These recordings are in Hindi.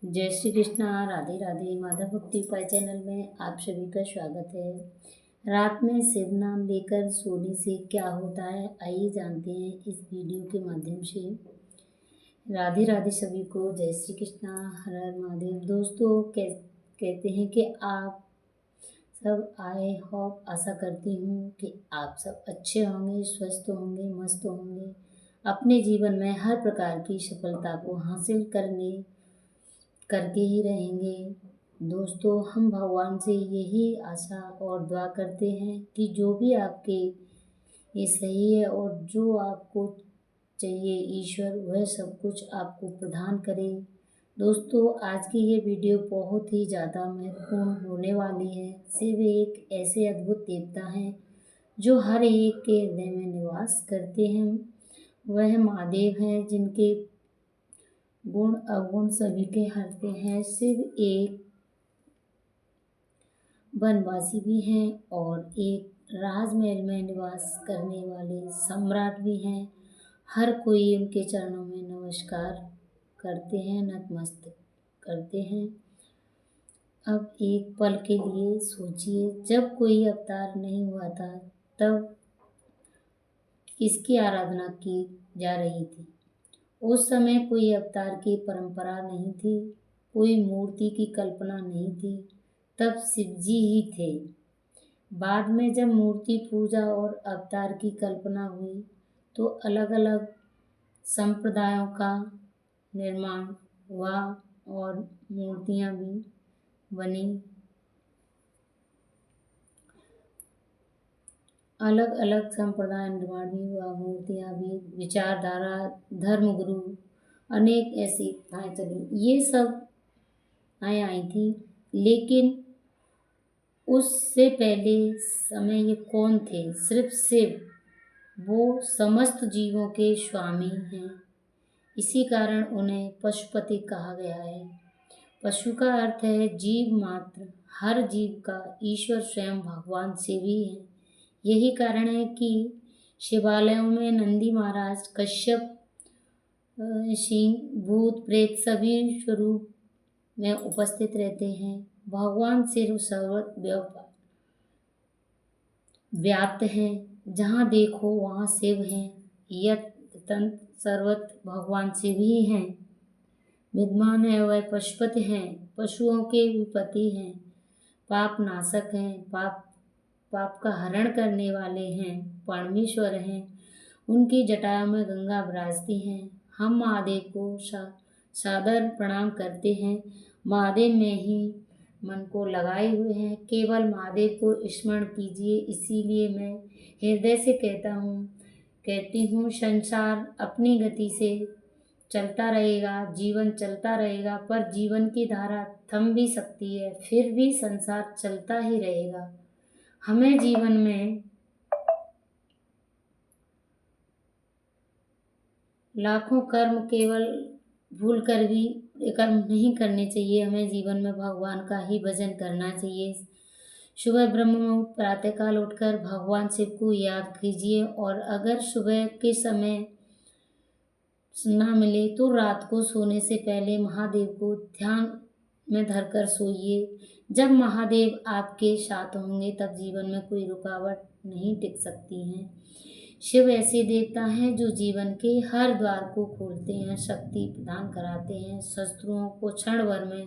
जय श्री कृष्णा। राधे राधे। माधव भक्ति उपाय चैनल में आप सभी का स्वागत है। रात में शिव नाम लेकर सोने से क्या होता है, आइए जानते हैं इस वीडियो के माध्यम से। राधे राधे सभी को। जय श्री कृष्णा। हर हर महादेव। दोस्तों, कहते हैं कि आप सब आए होप, आशा करती हूँ कि आप सब अच्छे होंगे, स्वस्थ होंगे, मस्त होंगे, अपने जीवन में हर प्रकार की सफलता को हासिल करके ही रहेंगे। दोस्तों, हम भगवान से यही आशा और दुआ करते हैं कि जो भी आपके ये सही है और जो आपको चाहिए ईश्वर वह सब कुछ आपको प्रदान करे। दोस्तों, आज की ये वीडियो बहुत ही ज़्यादा महत्वपूर्ण होने वाली है। शिव एक ऐसे अद्भुत देवता हैं जो हर एक के हृदय में निवास करते हैं। वह महादेव हैं जिनके गुण अवगुण सभी के हरते हैं। शिव एक वनवासी भी हैं और एक राजमहल में निवास करने वाले सम्राट भी हैं। हर कोई उनके चरणों में नमस्कार करते हैं, नतमस्तक करते हैं। अब एक पल के लिए सोचिए, जब कोई अवतार नहीं हुआ था तब किसकी आराधना की जा रही थी। उस समय कोई अवतार की परंपरा नहीं थी, कोई मूर्ति की कल्पना नहीं थी, तब शिवजी ही थे। बाद में जब मूर्ति पूजा और अवतार की कल्पना हुई तो अलग अलग संप्रदायों का निर्माण हुआ और मूर्तियाँ भी बनी। अलग अलग संप्रदाय निर्माण भी हुआ, मूर्तियाँ भी, विचारधारा, धर्मगुरु, अनेक ऐसी प्रथाएं चली। ये सब आई थी, लेकिन उससे पहले समय ये कौन थे? सिर्फ शिव। वो समस्त जीवों के स्वामी हैं। इसी कारण उन्हें पशुपति कहा गया है। पशु का अर्थ है जीव मात्र। हर जीव का ईश्वर स्वयं भगवान शिव ही है। यही कारण है कि शिवालयों में नंदी महाराज, कश्यप, सिंह, भूत, प्रेत सभी स्वरूप में उपस्थित रहते हैं। भगवान शिव सर्वत्र व्याप्त हैं। जहाँ देखो वहाँ शिव हैं। यत तंत्र सर्वत्र भगवान शिव ही हैं। विद्यमान है, वह पशुपति हैं, पशुओं के विपति हैं, पाप नाशक हैं, पाप का हरण करने वाले हैं, परमेश्वर हैं। उनकी जटाओं में गंगा विराजती हैं। हम महादेव को सादर प्रणाम करते हैं। महादेव में ही मन को लगाए हुए हैं। केवल महादेव को स्मरण कीजिए। इसीलिए मैं हृदय से कहती हूँ, संसार अपनी गति से चलता रहेगा, जीवन चलता रहेगा, पर जीवन की धारा थम भी सकती है, फिर भी संसार चलता ही रहेगा। हमें जीवन में लाखों कर्म केवल भूल कर भी कर्म नहीं करने चाहिए। हमें जीवन में भगवान का ही भजन करना चाहिए। सुबह ब्रह्म मुहूर्त प्रातःकाल उठकर भगवान शिव को याद कीजिए और अगर सुबह के समय ना मिले तो रात को सोने से पहले महादेव को ध्यान में धरकर सोइए। जब महादेव आपके साथ होंगे तब जीवन में कोई रुकावट नहीं टिक सकती है। शिव ऐसे देवता हैं जो जीवन के हर द्वार को खोलते हैं, शक्ति प्रदान कराते हैं, शत्रुओं को क्षण भर में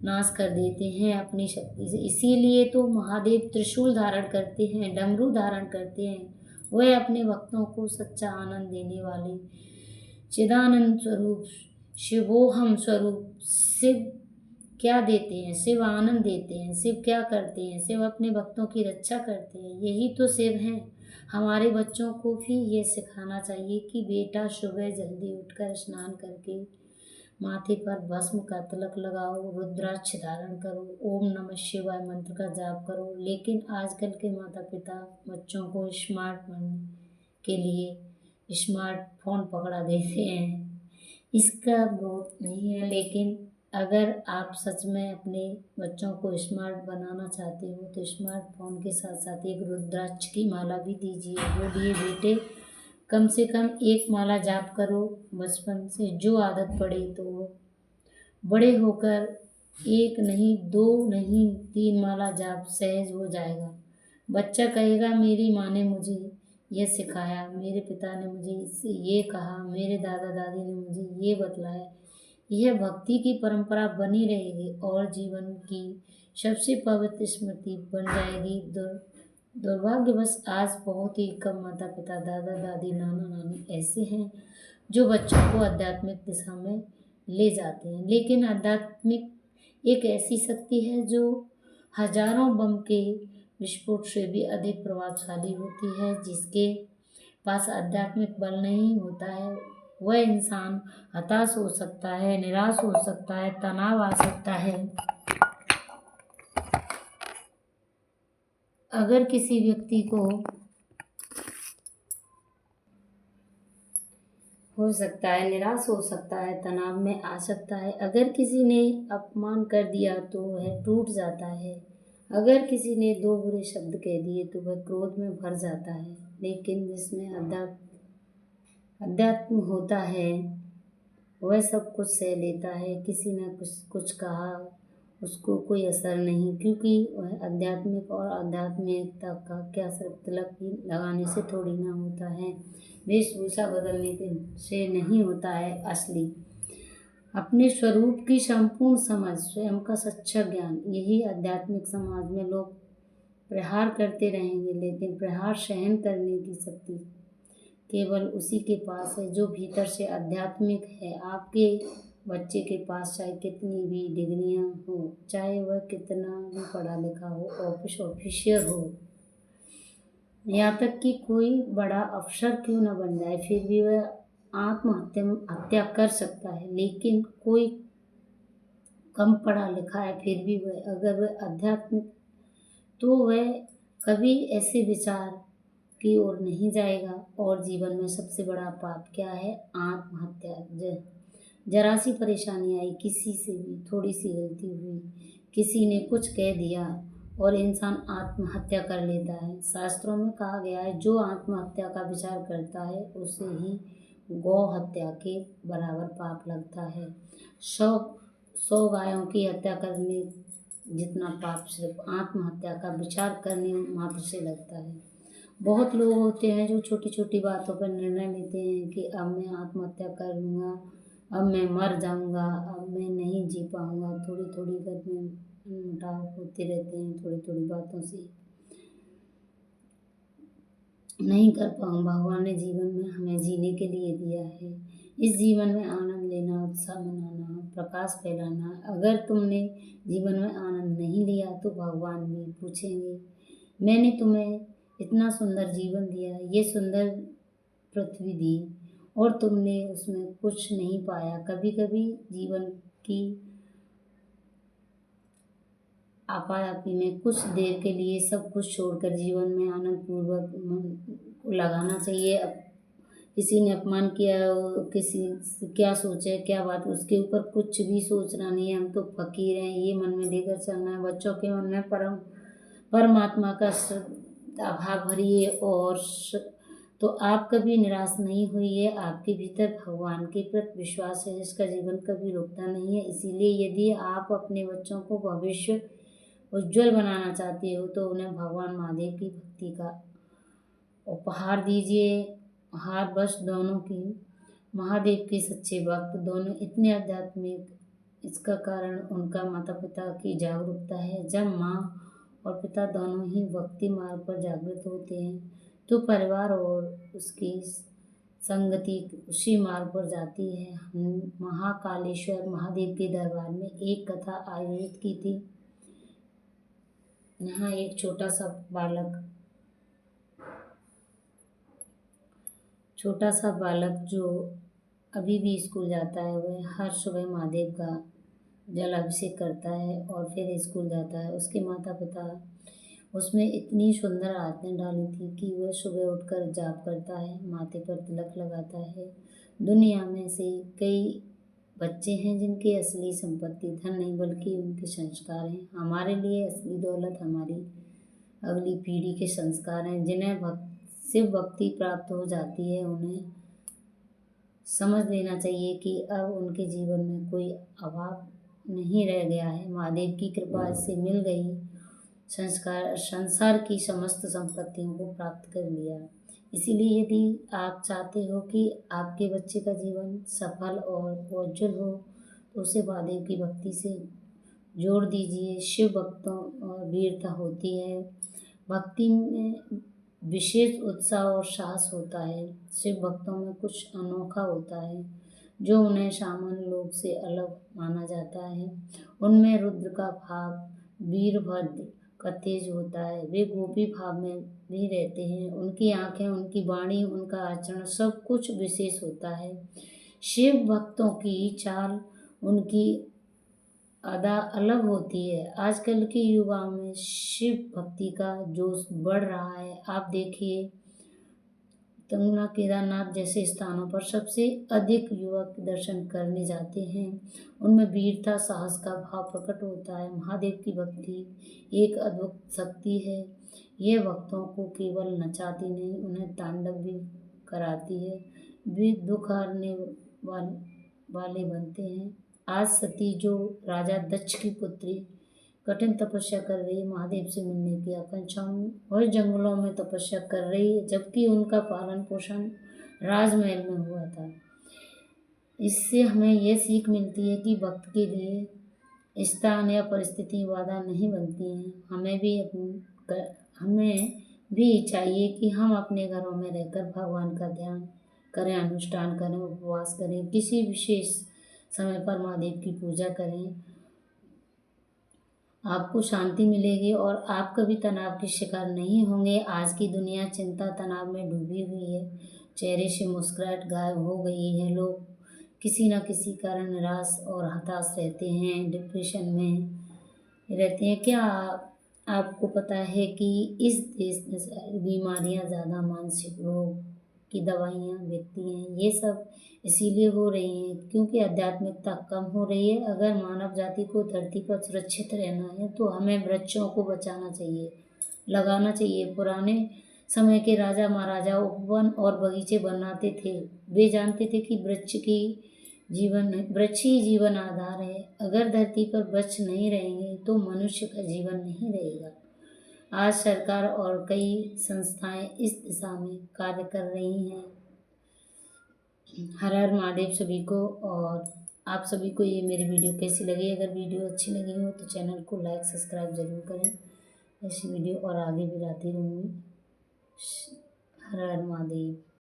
नाश कर देते हैं अपनी शक्ति से। इसीलिए तो महादेव त्रिशूल धारण करते हैं, डमरू धारण करते हैं। वह अपने भक्तों को सच्चा आनंद देने वाले चिदानंद स्वरूप, शिवोहम स्वरूप शिव क्या देते हैं? शिव आनंद देते हैं। शिव क्या करते हैं? शिव अपने भक्तों की रक्षा करते हैं। यही तो शिव हैं। हमारे बच्चों को भी ये सिखाना चाहिए कि बेटा सुबह जल्दी उठकर स्नान करके माथे पर भस्म का तिलक लगाओ, रुद्राक्ष धारण करो, ओम नमः शिवाय मंत्र का जाप करो। लेकिन आजकल के माता पिता बच्चों को स्मार्ट बनने के लिए स्मार्टफोन पकड़ा देते हैं। इसका विरोध नहीं है, लेकिन अगर आप सच में अपने बच्चों को स्मार्ट बनाना चाहते हो तो स्मार्टफोन के साथ साथ एक रुद्राक्ष की माला भी दीजिए। बोलिए बेटे, कम से कम एक माला जाप करो। बचपन से जो आदत पड़े तो बड़े होकर एक नहीं, दो नहीं, 3 माला जाप सहज हो जाएगा। बच्चा कहेगा मेरी माँ ने मुझे यह सिखाया, मेरे पिता ने मुझे इससे ये कहा, मेरे दादा दादी ने मुझे ये बतलाया। यह भक्ति की परंपरा बनी रहेगी और जीवन की सबसे पवित्र स्मृति बन जाएगी। दुर्भाग्यवश आज बहुत ही कम माता पिता, दादा दादी, नाना नानी ऐसे हैं जो बच्चों को आध्यात्मिक दिशा में ले जाते हैं। लेकिन आध्यात्मिक एक ऐसी शक्ति है जो हजारों बम के विस्फोट से भी अधिक प्रभावशाली होती है। जिसके पास आध्यात्मिक बल नहीं होता है वह इंसान हताश हो सकता है, निराश हो सकता है, तनाव आ सकता है। अगर किसी व्यक्ति को हो सकता है, निराश हो सकता है, तनाव में आ सकता है। अगर किसी ने अपमान कर दिया तो वह टूट जाता है। अगर किसी ने 2 बुरे शब्द कह दिए तो वह क्रोध में भर जाता है। लेकिन जिसमें अध्यात्म होता है वह सब कुछ सह लेता है। किसी ने कुछ कहा उसको कोई असर नहीं, क्योंकि वह आध्यात्मिक और आध्यात्मिकता का क्या सिर्फ तिलक ही लगाने से थोड़ी ना होता है, वेशभूषा बदलने से नहीं होता है। असली अपने स्वरूप की संपूर्ण समझ, स्वयं का सच्चा ज्ञान, यही आध्यात्मिक समाज में लोग प्रहार करते रहेंगे। लेकिन प्रहार सहन करने की शक्ति केवल उसी के पास है जो भीतर से आध्यात्मिक है। आपके बच्चे के पास चाहे कितनी भी डिग्रियां हो, चाहे वह कितना भी पढ़ा लिखा हो, ऑफिसर हो, यहाँ तक कि कोई बड़ा अफसर क्यों न बन जाए, फिर भी वह हत्या कर सकता है। लेकिन कोई कम पढ़ा लिखा है फिर भी वह अगर वह आध्यात्मिक, तो वह कभी ऐसे विचार की ओर नहीं जाएगा। और जीवन में सबसे बड़ा पाप क्या है? आत्महत्या। जरा सी परेशानी आई, किसी से भी थोड़ी सी गलती हुई, किसी ने कुछ कह दिया और इंसान आत्महत्या कर लेता है। शास्त्रों में कहा गया है जो आत्महत्या का विचार करता है उसे ही गौ हत्या के बराबर पाप लगता है। 100 गायों की हत्या करने जितना पाप सिर्फ आत्महत्या का विचार करने मात्र से लगता है। बहुत लोग होते हैं जो छोटी छोटी बातों पर निर्णय लेते हैं कि अब मैं आत्महत्या कर लूँगा, अब मैं मर जाऊँगा, अब मैं नहीं जी पाऊँगा। थोड़ी थोड़ी घर में मुटाव होते रहते हैं, थोड़ी थोड़ी बातों से नहीं कर पाऊँ। भगवान ने जीवन में हमें जीने के लिए दिया है, इस जीवन में आनंद लेना, उत्साह मनाना, प्रकाश फैलाना। अगर तुमने जीवन में आनंद नहीं लिया तो भगवान भी पूछेंगे, मैंने तुम्हें इतना सुंदर जीवन दिया, ये सुंदर पृथ्वी दी और तुमने उसमें कुछ नहीं पाया। कभी कभी जीवन की आपाधापी में कुछ देर के लिए सब कुछ छोड़कर जीवन में आनंद पूर्वक मन लगाना चाहिए। अब किसी ने अपमान किया, किसी से क्या सोचे, क्या बात, उसके ऊपर कुछ भी सोचना नहीं है। हम तो फकीर हैं, ये मन में लेकर चलना है। बच्चों के मन में परमात्मा का भाव भरिए और तो आप कभी निराश नहीं होइए। आपके भीतर भगवान के प्रति विश्वास है जिसका जीवन कभी रुकता नहीं है। इसीलिए यदि आप अपने बच्चों को भविष्य उज्जवल बनाना चाहते हो तो उन्हें भगवान महादेव की भक्ति का उपहार दीजिए। हार बस दोनों की, महादेव के सच्चे भक्त दोनों इतने आध्यात्मिक, इसका कारण उनका माता पिता की जागरूकता है। जब माँ और पिता दोनों ही भक्ति मार्ग पर जागृत होते हैं तो परिवार और उसकी संगति उसी मार्ग पर जाती है। हम महाकालेश्वर महादेव के दरबार में एक कथा आयोजित की थी। यहाँ एक छोटा सा बालक जो अभी भी स्कूल जाता है, वह हर सुबह महादेव का जल अभिषेक करता है और फिर स्कूल जाता है। उसके माता पिता उसमें इतनी सुंदर आदतें डाली थी कि वह सुबह उठकर जाप करता है, माथे पर तिलक लगाता है। दुनिया में से कई बच्चे हैं जिनकी असली संपत्ति धन नहीं बल्कि उनके संस्कार हैं। हमारे लिए असली दौलत हमारी अगली पीढ़ी के संस्कार हैं। जिन्हें शिव भक्ति प्राप्त हो जाती है उन्हें समझ लेना चाहिए कि अब उनके जीवन में कोई अभाव नहीं रह गया है। महादेव की कृपा से मिल गई, संसार की समस्त संपत्तियों को प्राप्त कर लिया। इसीलिए यदि आप चाहते हो कि आपके बच्चे का जीवन सफल और उज्जवल हो, तो उसे महादेव की भक्ति से जोड़ दीजिए। शिव भक्तों वीरता होती है, भक्ति में विशेष उत्साह और साहस होता है। शिव भक्तों में कुछ अनोखा होता है जो उन्हें सामान्य लोग से अलग माना जाता है। उनमें रुद्र का भाव, वीरभद्र का तेज होता है। वे गोपी भाव में भी रहते हैं। उनकी आंखें, उनकी वाणी, उनका आचरण सब कुछ विशेष होता है। शिव भक्तों की चाल, उनकी अदा अलग होती है। आजकल के युवाओं में शिव भक्ति का जोश बढ़ रहा है। आप देखिए, गंगा, केदारनाथ जैसे स्थानों पर सबसे अधिक युवक दर्शन करने जाते हैं। उनमें वीरता, साहस का भाव प्रकट होता है। महादेव की भक्ति एक अद्भुत शक्ति है। यह भक्तों को केवल नचाती नहीं, उन्हें तांडव भी कराती है। वे दुख हारने वाले बनते हैं। आज सती, जो राजा दक्ष की पुत्री, कठिन तपस्या कर रही है महादेव से मिलने की आकांक्षा में, वह जंगलों में तपस्या कर रही है, जबकि उनका पालन पोषण राजमहल में हुआ था। इससे हमें यह सीख मिलती है कि भक्त के लिए स्थान या परिस्थिति बाधा नहीं बनती हैं। हमें भी चाहिए कि हम अपने घरों में रहकर भगवान का ध्यान करें, अनुष्ठान करें, उपवास करें, किसी विशेष समय पर महादेव की पूजा करें। आपको शांति मिलेगी और आप कभी तनाव के शिकार नहीं होंगे। आज की दुनिया चिंता, तनाव में डूबी हुई है। चेहरे से मुस्कुराहट गायब हो गई है। लोग किसी न किसी कारण निराश और हताश रहते हैं, डिप्रेशन में रहते हैं। क्या आपको पता है कि इस देश में सारी बीमारियां ज़्यादा मानसिक रोग की दवाइयाँ बिकती हैं? ये सब इसीलिए हो रही हैं क्योंकि आध्यात्मिकता कम हो रही है। अगर मानव जाति को धरती पर सुरक्षित रहना है तो हमें वृक्षों को बचाना चाहिए, लगाना चाहिए। पुराने समय के राजा महाराजा उपवन और बगीचे बनाते थे। वे जानते थे कि वृक्ष ही जीवन आधार है। अगर धरती पर वृक्ष नहीं रहेंगे तो मनुष्य का जीवन नहीं रहेगा। आज सरकार और कई संस्थाएं इस दिशा में कार्य कर रही हैं। हर हर महादेव सभी को। और आप सभी को ये मेरी वीडियो कैसी लगी? अगर वीडियो अच्छी लगी हो तो चैनल को लाइक, सब्सक्राइब ज़रूर करें। ऐसी वीडियो और आगे भी लाती रहूँगी। हर हर महादेव।